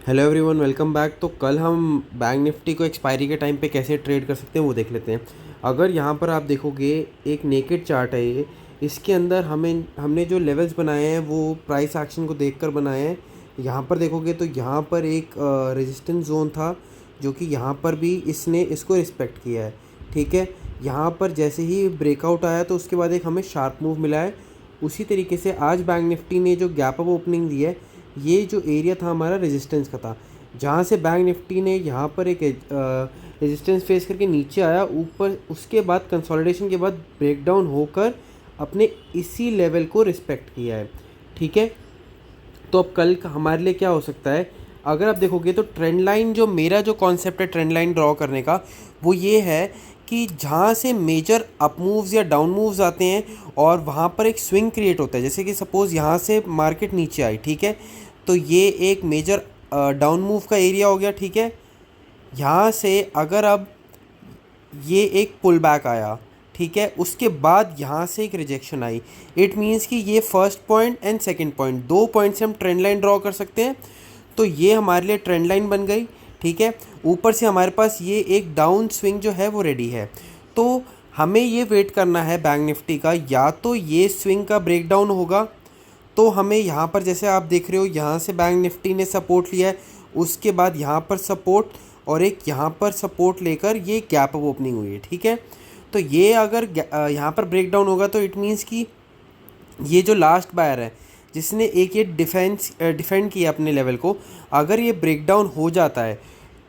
Hello everyone, welcome back. तो कल हम बैंक निफ्टी को एक्सपायरी के टाइम पे कैसे ट्रेड कर सकते हैं वो देख लेते हैं। अगर यहाँ पर आप देखोगे, एक नेकेड चार्ट है ये। इसके अंदर हमने जो लेवल्स बनाए हैं वो प्राइस एक्शन को देखकर बनाए हैं। यहाँ पर देखोगे तो यहाँ पर एक रेजिस्टेंस जोन था, जो कि यहाँ पर भी इसने इसको रिस्पेक्ट किया है। ठीक है, यहाँ पर जैसे ही ब्रेकआउट आया तो उसके बाद एक हमें शार्प मूव मिला है। उसी तरीके से आज बैंक निफ्टी ने जो गैप अप ओपनिंग दी है, ये जो एरिया था हमारा रेजिस्टेंस का था, जहाँ से बैंक निफ्टी ने यहाँ पर एक रेजिस्टेंस फेस करके नीचे आया ऊपर। उसके बाद कंसोलिडेशन के बाद ब्रेकडाउन होकर अपने इसी लेवल को रिस्पेक्ट किया है। ठीक है, तो अब कल का हमारे लिए क्या हो सकता है? अगर आप देखोगे तो ट्रेंड लाइन, जो मेरा जो कॉन्सेप्ट है ट्रेंड लाइन ड्रॉ करने का, वो ये है कि जहाँ से मेजर अप मूव्स या डाउन मूव्स आते हैं और वहाँ पर एक स्विंग क्रिएट होता है। जैसे कि सपोज़ यहाँ से मार्केट नीचे आई, ठीक है, तो ये एक मेजर डाउन मूव का एरिया हो गया। ठीक है, यहाँ से अगर अब ये एक पुल बैक आया, ठीक है, उसके बाद यहाँ से एक रिजेक्शन आई, इट मीन्स कि ये first point and second point, दो पॉइंट से हम ट्रेंड लाइन ड्रॉ कर सकते हैं। तो ये हमारे लिए ट्रेंड लाइन बन गई। ठीक है, ऊपर से हमारे पास ये एक डाउन स्विंग जो है वो रेडी है। तो हमें ये वेट करना है बैंक निफ्टी का, या तो ये स्विंग का ब्रेकडाउन होगा, तो हमें यहाँ पर जैसे आप देख रहे हो यहाँ से बैंक निफ्टी ने सपोर्ट लिया है, उसके बाद यहाँ पर सपोर्ट और एक यहाँ पर सपोर्ट लेकर ये गैप अप ओपनिंग हुई है। ठीक है, तो ये अगर यहाँ पर ब्रेकडाउन होगा तो इट मीन्स कि ये जो लास्ट बायर है जिसने एक ये डिफेंड किया अपने लेवल को, अगर ये ब्रेकडाउन हो जाता है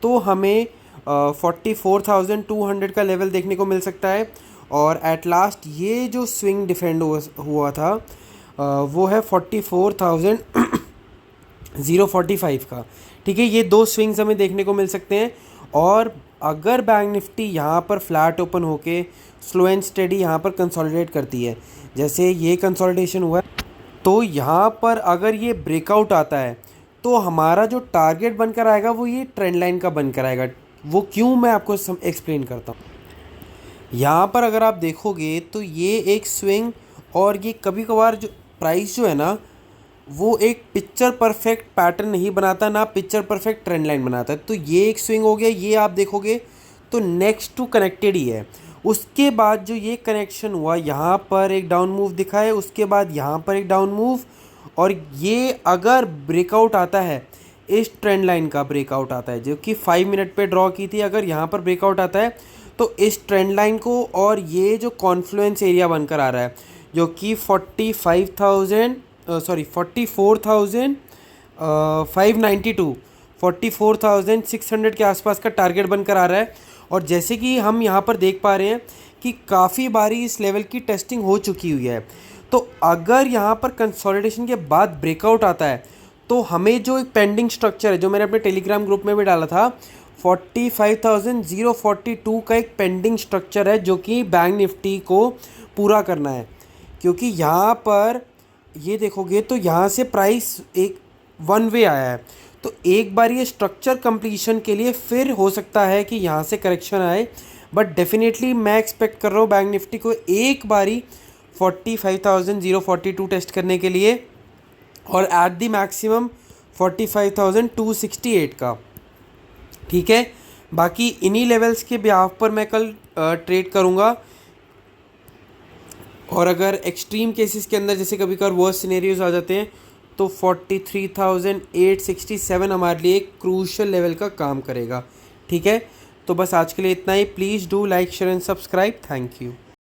तो हमें 44,200 का लेवल देखने को मिल सकता है। और एट लास्ट ये जो स्विंग डिफेंड हुआ था वो है 44,045 का। ठीक है, ये दो स्विंग्स हमें देखने को मिल सकते हैं। और अगर बैंक निफ्टी यहाँ पर फ्लैट ओपन होके स्लो एंड स्टेडी यहाँ पर कंसोलिडेट करती है, जैसे ये कंसोलिडेशन हुआ है, तो यहाँ पर अगर ये ब्रेकआउट आता है तो हमारा जो टारगेट बनकर आएगा वो ये ट्रेंड लाइन का बनकर आएगा। वो क्यों, मैं आपको एक्सप्लेन करता हूँ। यहाँ पर अगर आप देखोगे तो ये एक स्विंग, और ये कभी कभार जो प्राइस जो है ना, वो एक पिक्चर परफेक्ट पैटर्न नहीं बनाता, ना पिक्चर परफेक्ट ट्रेंड लाइन बनाता है। तो ये एक स्विंग हो गया, ये आप देखोगे तो नेक्स्ट टू कनेक्टेड ही है। उसके बाद जो ये कनेक्शन हुआ, यहाँ पर एक डाउन मूव दिखा है, उसके बाद यहाँ पर एक डाउन मूव, और ये अगर ब्रेकआउट आता है, इस ट्रेंड लाइन का ब्रेकआउट आता है जो कि 5 मिनट पे ड्रॉ की थी, अगर यहाँ पर ब्रेकआउट आता है तो इस ट्रेंड लाइन को, और ये जो कॉन्फ्लुएंस एरिया बनकर आ रहा है जो कि 44,592 44,600 के आसपास का टारगेट बनकर आ रहा है। और जैसे कि हम यहाँ पर देख पा रहे हैं कि काफ़ी बारी इस लेवल की टेस्टिंग हो चुकी हुई है। तो अगर यहाँ पर कंसोलिडेशन के बाद ब्रेकआउट आता है तो हमें जो एक पेंडिंग स्ट्रक्चर है, जो मैंने अपने टेलीग्राम ग्रुप में भी डाला था, 45,042 का एक पेंडिंग स्ट्रक्चर है जो कि बैंक निफ्टी को पूरा करना है। क्योंकि यहाँ पर ये देखोगे तो यहाँ से प्राइस एक वन वे आया है, तो एक बार ये स्ट्रक्चर कंप्लीशन के लिए फिर हो सकता है कि यहाँ से करेक्शन आए। बट डेफिनेटली मैं एक्सपेक्ट कर रहा हूँ बैंक निफ्टी को एक बारी 45,042 टेस्ट करने के लिए, और एट द मैक्सिमम 45,268 का। ठीक है, बाकी इन्हीं लेवल्स के ब्याह पर मैं कल ट्रेड करूँगा। और अगर एक्सट्रीम केसेस के अंदर जैसे कभी कभार वर्स्ट सिनेरियोज आ जाते हैं तो 43,867 हमारे लिए एक क्रूशियल लेवल का काम करेगा। ठीक है, तो बस आज के लिए इतना ही। Please do like share and subscribe. Thank you.